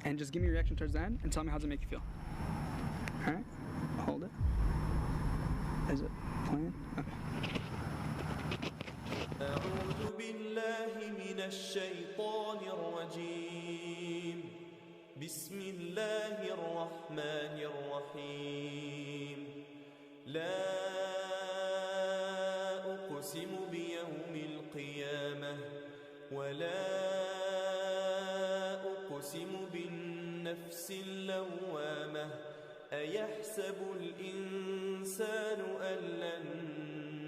and just give me your reaction towards the end and tell me how does it make you feel. Alright? Hold it. Is it playing? Okay. أعوذ بالله من الشيطان الرجيم بسم الله الرحمن الرحيم لا أقسم بيوم القيامة ولا أقسم بالنفس اللوامة أيحسب الإنسان أن لن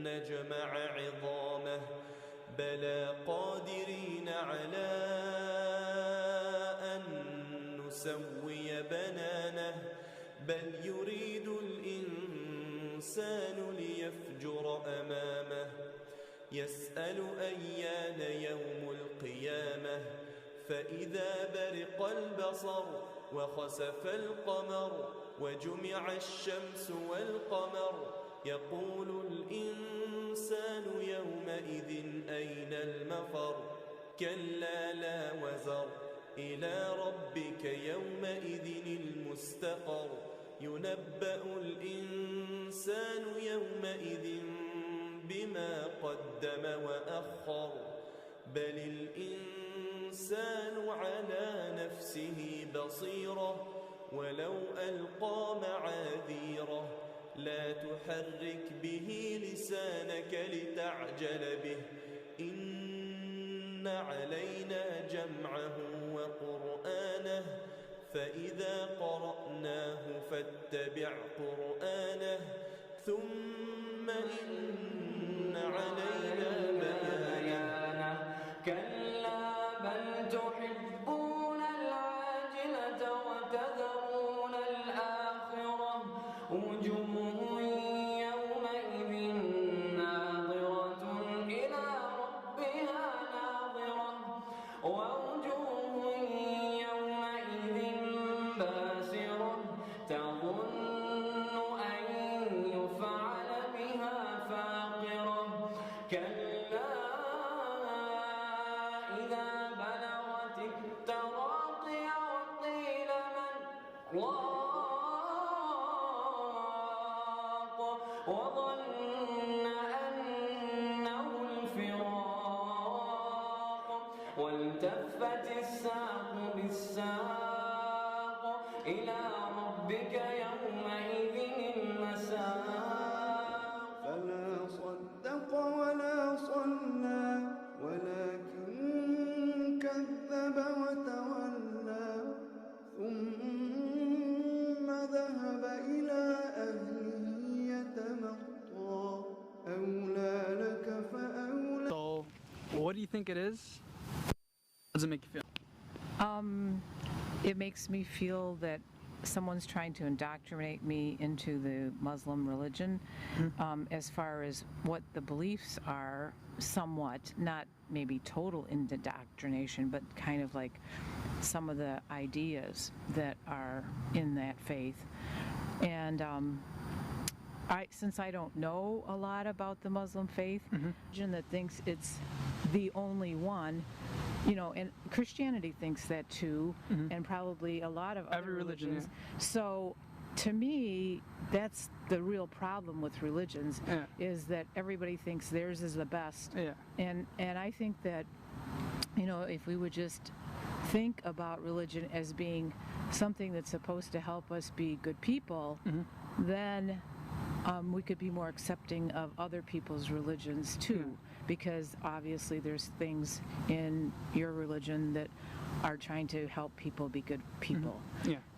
نجمع عظامه بلى قادرين على أن نسوي بنانه بل يريد الإنسان ليفجر أمامه يسأل أيان يوم القيامة فإذا برق البصر وخسف القمر وجمع الشمس والقمر يقول الإنسان يومئذ أين المفر كلا لا وزر إلى ربك يومئذ المستقر ينبأ الإنسان يومئذ بما قدم وأخر بل الإنسان على نفسه بصيرة ولو ألقى معاذيره لا تحرك به لسانك لتعجل به إن علينا جمعه وقرآنه فإذا قرأناه فاتبع قرآنه ثم إن علينا بيانه كلا بل تحبون العاجلة وتذرون الآخرة وجوه يومئذ ناظرة إلى ربها ناظرة ووجوه يومئذ باسرة تظن أن يفعل بها فاقرة كلا إذا بلغت التراقي وقيل من راق وظن أنه الفراق والتفت الساق بالساق إلى ربك يومئذ المساق فلا صدق ولا صلى ولكن كذب وتولى ثم ذهب إلى أهله يتمطى أولى لك فأولى. So, what do you think it is? How does it make you feel? It makes me feel that someone's trying to indoctrinate me into the Muslim religion, as far as what the beliefs are, somewhat, not maybe total indoctrination, but kind of like some of the ideas that are in that faith. And since I don't know a lot about the Muslim faith, religion that thinks it's the only one, you know, and Christianity thinks that too, and probably a lot of other religions. Yeah. So to me, that's the real problem with religions, is that everybody thinks theirs is the best. And I think that, you know, if we would just think about religion as being something that's supposed to help us be good people, then we could be more accepting of other people's religions too, because obviously there's things in your religion that are trying to help people be good people.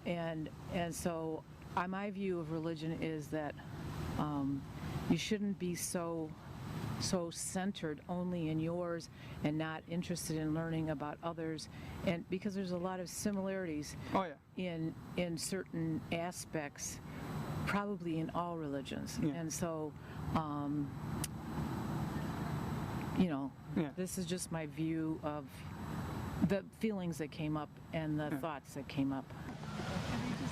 And so my view of religion is that you shouldn't be so centered only in yours and not interested in learning about others, and because there's a lot of similarities in certain aspects, probably in all religions. And so you know, this is just my view of the feelings that came up and the thoughts that came up.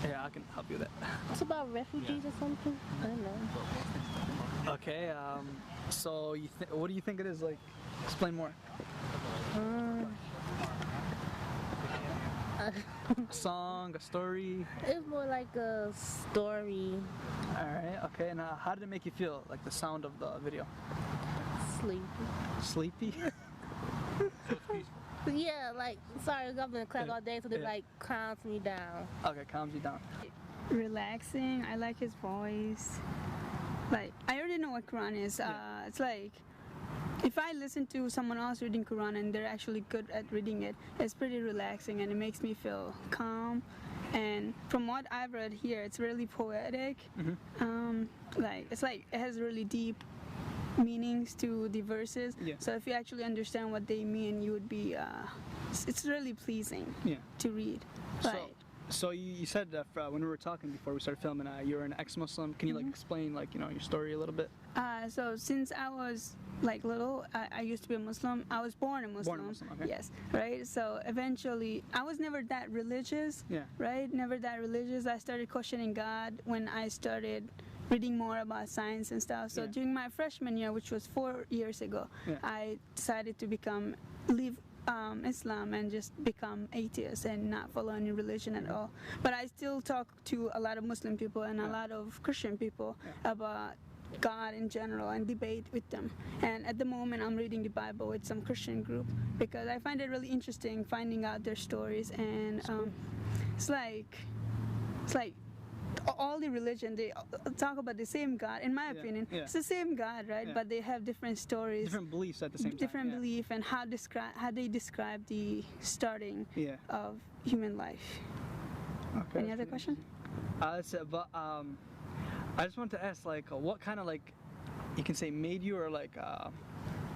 Yeah, I can help you with that. It's about refugees or something? I don't know. Okay, so what do you think it is? Like, explain more. A song, a story? It's more like a story. Alright, okay, and how did it make you feel, like the sound of the video? Sleepy. Sleepy? Yeah, like, sorry, I've been in class all day, so it Yeah. like calms me down. Okay, calms you down. Relaxing. I like his voice. Like, I already know what Quran is. It's like, if I listen to someone else reading Quran and they're actually good at reading it, it's pretty relaxing and it makes me feel calm. And from what I've read here, it's really poetic. Like, it's like it has really deep meanings to the verses. Yeah. So if you actually understand what they mean, you would be. It's really pleasing to read. Like, So you said that when we were talking before we started filming, you're an ex-Muslim. Can you like explain like your story a little bit? So since I was like little, I used to be a Muslim. I was born a Muslim. Born a Muslim, okay. Yes, right. So eventually, I was never that religious. Yeah. Right. Never that religious. I started questioning God when I started reading more about science and stuff. So during my freshman year, which was 4 years ago, I decided to leave Islam and just become atheist and not follow any religion at all. But I still talk to a lot of Muslim people and a lot of Christian people about God in general and debate with them. And at the moment I'm reading the Bible with some Christian group because I find it really interesting finding out their stories. And it's like all the religion, they talk about the same God. In my opinion, it's the same God, right? But they have different stories, different beliefs at the same time. Different belief and how they describe the starting of human life. Okay. Any other question? That's it, but I just want to ask, like, what kind of, like, you can say made you or like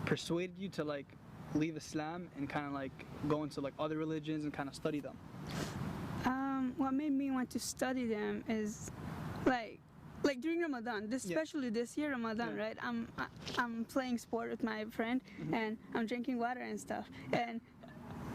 persuaded you to like leave Islam and kind of like go into like other religions and kind of study them? What made me want to study them is like during Ramadan, especially this year Ramadan, right? I'm playing sport with my friend and I'm drinking water and stuff, and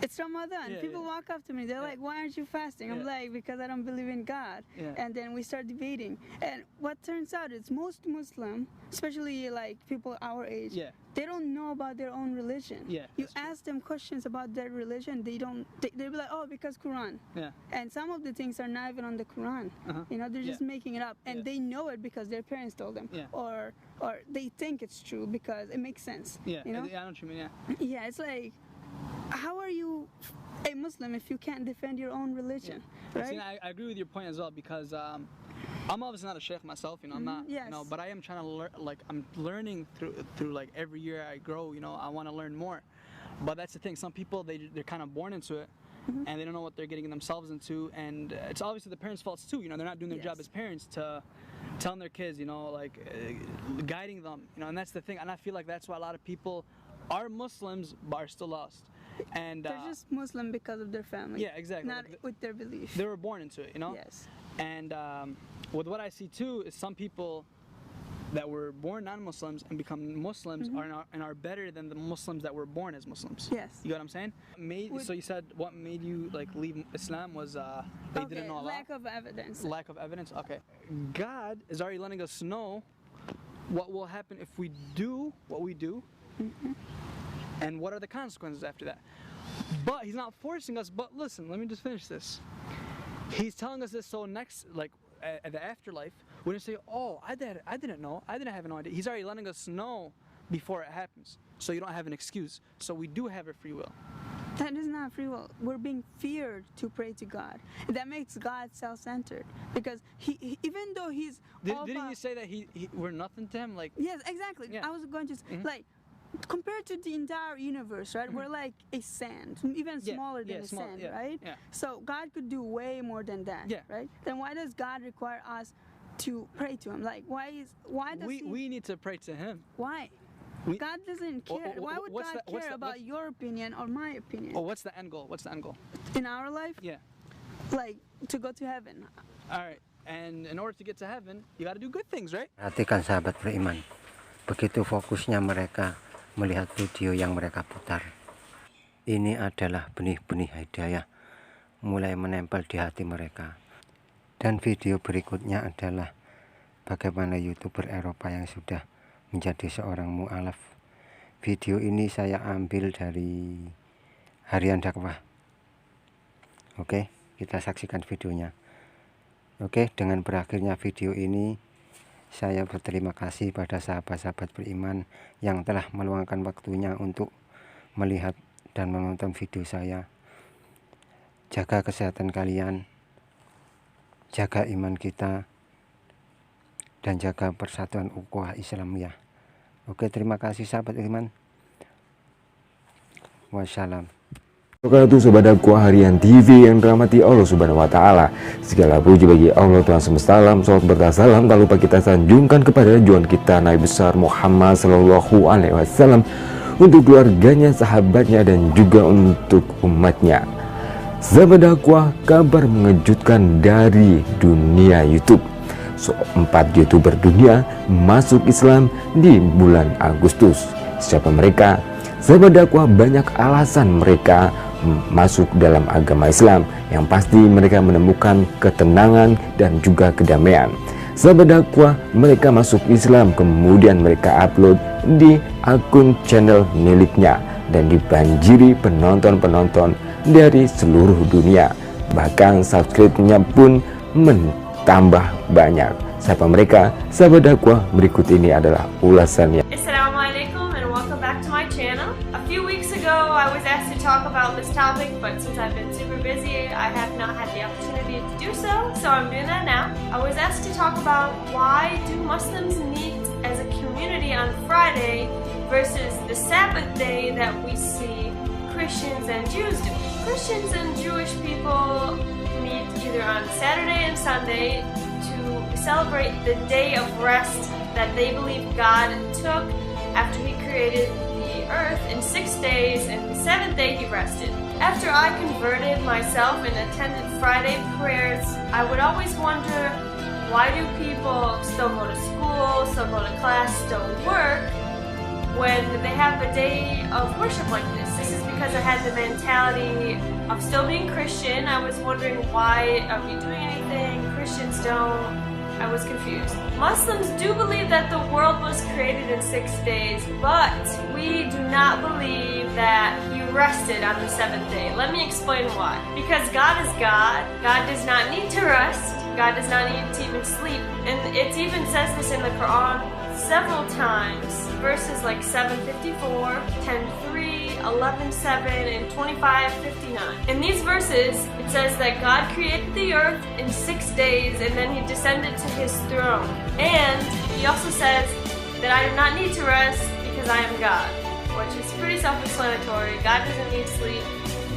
it's Ramadan. People walk up to me, they're like, why aren't you fasting? I'm like, because I don't believe in God. And then we start debating, and what turns out is most Muslim, especially like people our age, they don't know about their own religion. You ask them questions about their religion, they'll be like, oh, because Quran. And some of the things are not even on the Quran. They're just making it up, and they know it because their parents told them, or they think it's true because it makes sense. I know what you mean. Yeah, it's like, how are you a Muslim if you can't defend your own religion, right? See, I agree with your point as well, because I'm obviously not a sheikh myself, I'm not, but I am trying to learn, like, I'm learning through like every year I grow, I want to learn more. But that's the thing, some people, they're kind of born into it, and they don't know what they're getting themselves into, and it's obviously the parents' faults too, they're not doing their job as parents to telling their kids, like, guiding them, and that's the thing, and I feel like that's why a lot of people are Muslims but are still lost. And they're just Muslim because of their family. Yeah, exactly. Not with their belief. They were born into it, Yes. And with what I see too is some people that were born non-Muslims and become Muslims are better than the Muslims that were born as Muslims. Yes. You know what I'm saying? So you said what made you like leave Islam was they didn't know Allah? Lack of evidence. Lack of evidence. Okay. God is already letting us know what will happen if we do what we do. And what are the consequences after that? But he's not forcing us. But listen, let me just finish this. He's telling us this so next, like at the afterlife, we don't say, oh, I didn't know, I didn't have no idea. He's already letting us know before it happens, so you don't have an excuse. So we do have a free will. That is not free will. We're being feared to pray to God. That makes God self-centered, because he even though he's didn't you say that we're nothing to him? Like, yes, exactly. I was going to like, compared to the entire universe, right? We're like a sand, even smaller than a sand, right? So God could do way more than that, right? Then why does God require us to pray to him? Like, why does we need to pray to him? Why? God doesn't care. Why would God care about your opinion or my opinion? Oh, what's the end goal? What's the end goal? In our life? Yeah. Like, to go to heaven. All right. And in order to get to heaven, you got to do good things, right? Perhatikan sahabat beriman. Begitu fokusnya mereka melihat video yang mereka putar. Ini adalah benih-benih hidayah mulai menempel di hati mereka. Dan video berikutnya adalah bagaimana YouTuber Eropa yang sudah menjadi seorang mu'alaf. Video ini saya ambil dari harian dakwah Oke, kita saksikan videonya. Oke, dengan berakhirnya video ini, saya berterima kasih pada sahabat-sahabat beriman yang telah meluangkan waktunya untuk melihat dan menonton video saya. Jaga kesehatan kalian, jaga iman kita, dan jaga persatuan ukhuwah Islamiyah. Oke, terima kasih sahabat beriman. Wassalam. Wabarakatuh sobat dakwah harian TV yang dirahmati Allah Subhanahu wa taala. Segala puji bagi Allah Tuhan semesta alam, salawat bertasalam tak lupa kita sanjungkan kepada junjungan kita Nabi besar Muhammad sallallahu alaihi wasallam, untuk keluarganya, sahabatnya, dan juga untuk umatnya. Sahabat dakwah, kabar mengejutkan dari dunia YouTube. 4 YouTuber dunia masuk Islam di bulan Agustus. Siapa mereka? Sahabat dakwah, banyak alasan mereka masuk dalam agama Islam. Yang pasti mereka menemukan ketenangan dan juga kedamaian. Sahabat dakwah, mereka masuk Islam, kemudian mereka upload di akun channel miliknya dan dibanjiri penonton-penonton dari seluruh dunia. Bahkan subscribe-nya pun mentambah banyak. Siapa mereka? Sahabat dakwah, berikut ini adalah ulasannya. Assalamualaikum and welcome back to my channel. A few weeks ago I was asked to talk about this topic, but since I've been super busy I have not had the opportunity to do so, so I'm doing that now. I was asked to talk about why do Muslims meet as a community on Friday versus the Sabbath day that we see Christians and Jews do. Christians and Jewish people meet either on Saturday and Sunday to celebrate the day of rest that they believe God took after He created the earth in 6 days, and the 7th day He rested. After I converted myself and attended Friday prayers, I would always wonder, why do people still go to school, still go to class, still work, when they have a day of worship like this? This is because I had the mentality of still being Christian. I was wondering, why are we doing anything? Christians don't. I was confused. Muslims do believe that the world was created in 6 days, but we do not believe that He rested on the 7th day. Let me explain why. Because God is God. God does not need to rest. God does not need to even sleep. And it even says this in the Quran several times. Verses like 7:54, 10:3, 11:7, and 25:59. In these verses, it says that God created the earth in 6 days and then He descended to His throne. And He also says that I do not need to rest because I am God, which is pretty self-explanatory. God doesn't need sleep.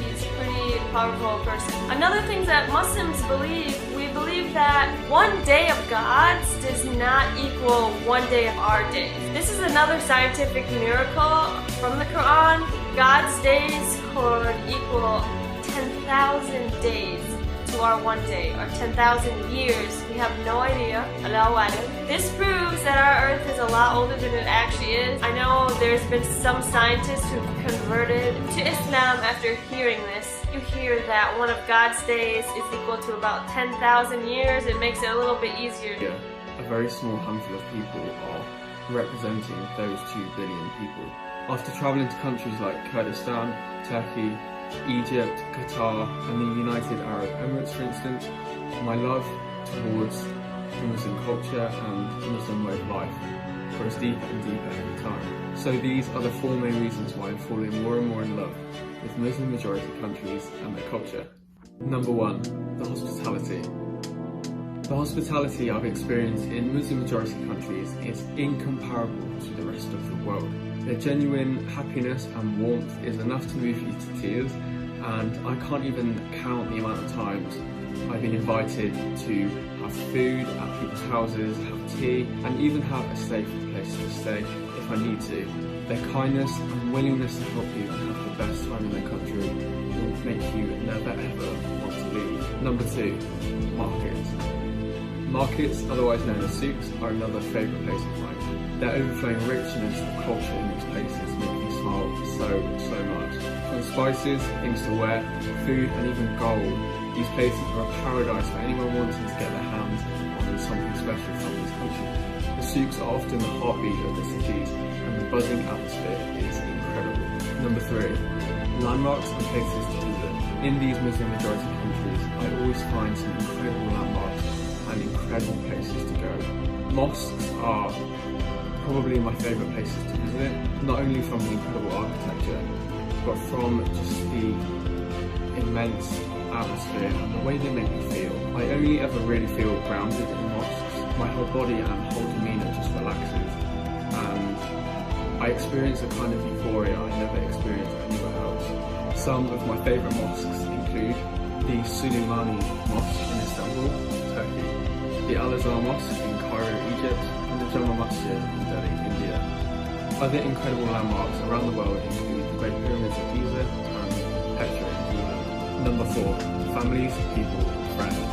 He's a pretty powerful person. Another thing that Muslims believe, we believe that 1 day of God's does not equal 1 day of our days. This is another scientific miracle from the Quran. God's days could equal 10,000 days to our 1 day, or 10,000 years. We have no idea. Allahu Alam. This proves that our earth is a lot older than it actually is. I know there's been some scientists who've converted to Islam after hearing this. You hear that one of God's days is equal to about 10,000 years. It makes it a little bit easier. A very small handful of people are representing those 2 billion people. After travelling to countries like Kurdistan, Turkey, Egypt, Qatar, and the United Arab Emirates, for instance, my love towards the Muslim culture and the Muslim way of life grows deeper and deeper every time. So these are the 4 main reasons why I'm falling more and more in love with Muslim majority countries and their culture. Number 1, the hospitality. The hospitality I've experienced in Muslim majority countries is incomparable to the rest of the world. Their genuine happiness and warmth is enough to move you to tears, and I can't even count the amount of times I've been invited to have food at people's houses, have tea, and even have a safe place to stay if I need to. Their kindness and willingness to help you and have the best time in their country will make you never ever want to leave. Number 2, markets. Markets, otherwise known as souks, are another favourite place of mine. Their overflowing richness of culture in these places make me smile so much. From spices, things to wear, food, and even gold, these places are a paradise for anyone wanting to get their hands on something special from this country. The souks are often the heartbeat of the cities, and the buzzing atmosphere is incredible. Number 3, landmarks and places to visit. in these Muslim majority countries, I always find some incredible landmarks and incredible places to go. Mosques are probably my favourite places to visit, not only from the incredible architecture, but from just the immense atmosphere and the way they make me feel. I only ever really feel grounded in mosques. My whole body and whole demeanour just relaxes, and I experience a kind of euphoria I never experienced anywhere else. Some of my favourite mosques include the Suleimani Mosque in Istanbul, Turkey, the Al-Azhar Mosque in Cairo, Egypt, and the Jaman Masjid in Delhi, India. Other incredible landmarks around the world include the Great Pyramids of Giza and Petra in Jordan. Number 4. Families, people, friends.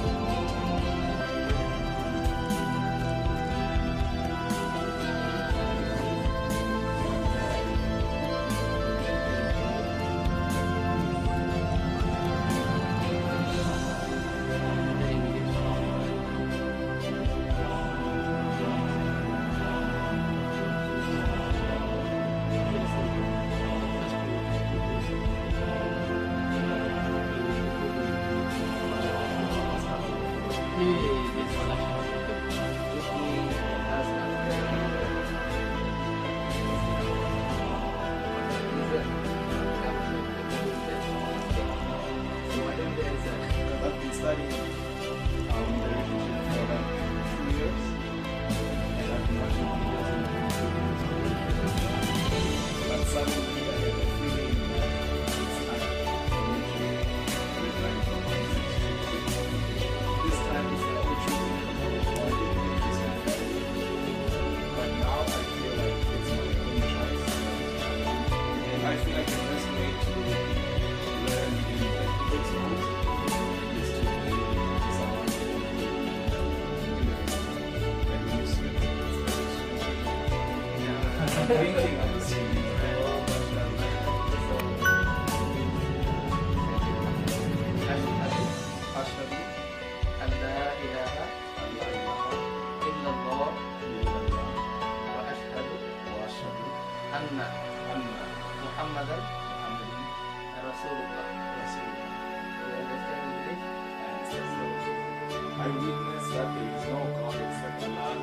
I witness that there is no God except Allah.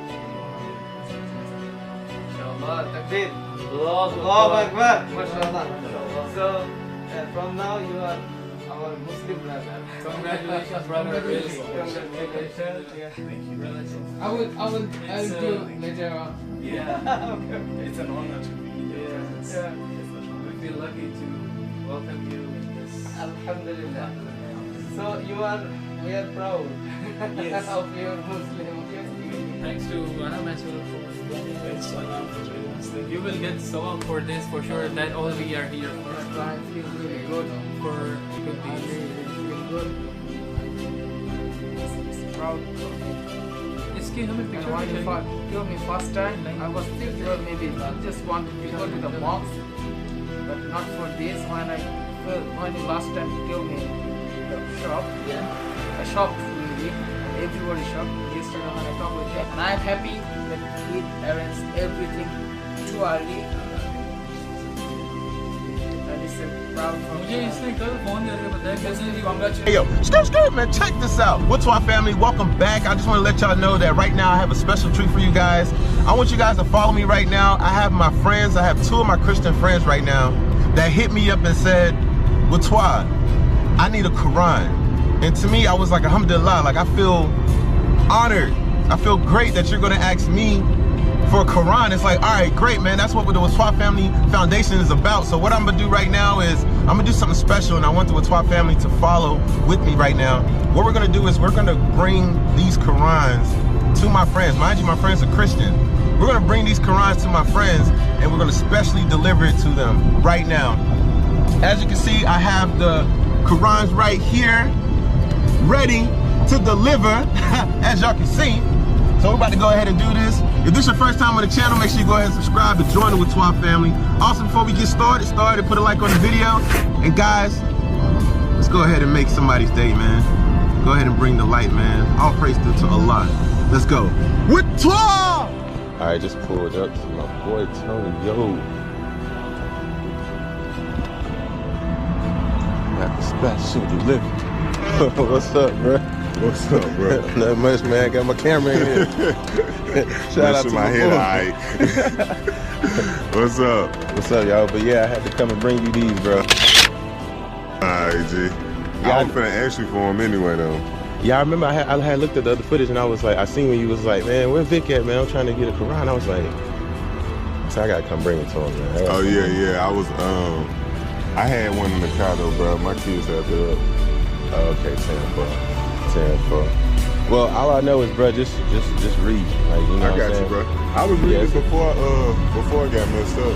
Inshallah, takbir. Allahu Akbar. Mashallah. So, from now you are our Muslim brother. Congratulations, brother. Congratulations. Yeah. Thank you. I'll do later on. Yeah. Okay. It's an honor to be here. Yeah. We feel lucky to welcome you in this. Alhamdulillah. So we are proud Yes. of your Muslim. Okay? Thanks to Anam as well for Thanks to Allah for joining us. you will get sawab for this for sure. That all we are here for. So I feel really good. For good I deeds. really feel good. Proud. इसके हमें And picture when you told me first time, I was thinking, well, maybe I just wanted to go to the mosque, but not for this. When you last time you told me the shop, I shopped really, and everybody shopped yesterday when I talked with them. And I'm happy that he arranged everything too early. And it's a proud for मुझे इसने कल phone करके बताया कैसे कि Hey yo, skirt man, check this out. What's our family? Welcome back. I just want to let y'all know that right now I have a special treat for you guys. I want you guys to follow me right now. I have my friends, I have 2 of my Christian friends right now that hit me up and said, Watwa, I need a Quran. And to me, I was like, alhamdulillah, like I feel honored. I feel great that you're gonna ask me for a Quran. It's like, all right, great, man. That's what the Watwa Family Foundation is about. So what I'm gonna do right now is I'm gonna do something special, and I want the Watwa family to follow with me right now. What we're gonna do is we're gonna bring these Qurans to my friends. Mind you, my friends are Christian. We're gonna bring these Qurans to my friends, and we're gonna specially deliver it to them right now. As you can see, I have the Qurans right here, ready to deliver, as y'all can see. So we're about to go ahead and do this. If this is your first time on the channel, make sure you go ahead and subscribe to join the Watwa family. Also, before we get started, put a like on the video. And guys, let's go ahead and make somebody's day, man. Go ahead and bring the light, man. All praise to Allah. Let's go. Watwa! All right, just pulled up to my boy Tony. Yo. Got Special delivery. What's up, bro? What's up, bro? Not much, man. Got my camera in here. Shout out to my head, alright. What's up? What's up, y'all? But yeah, I had to come and bring you these, bro. Alright, G. I was finna ask you for them anyway, though. Yeah, I remember I had looked at the other footage and I was like, I seen when you was like, man, where Vic at, man? I'm trying to get a Quran. I was like, so I gotta come bring it to him, man. Oh yeah. I was I had one in the car though, bro. My kids had that. Oh, okay, 10-4. Well, all I know is, bro, just read. Like, you know I got you, bro. I was reading before I got messed up.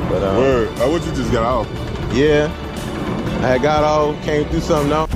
But what you just got off? Yeah, I had got off, came through something else.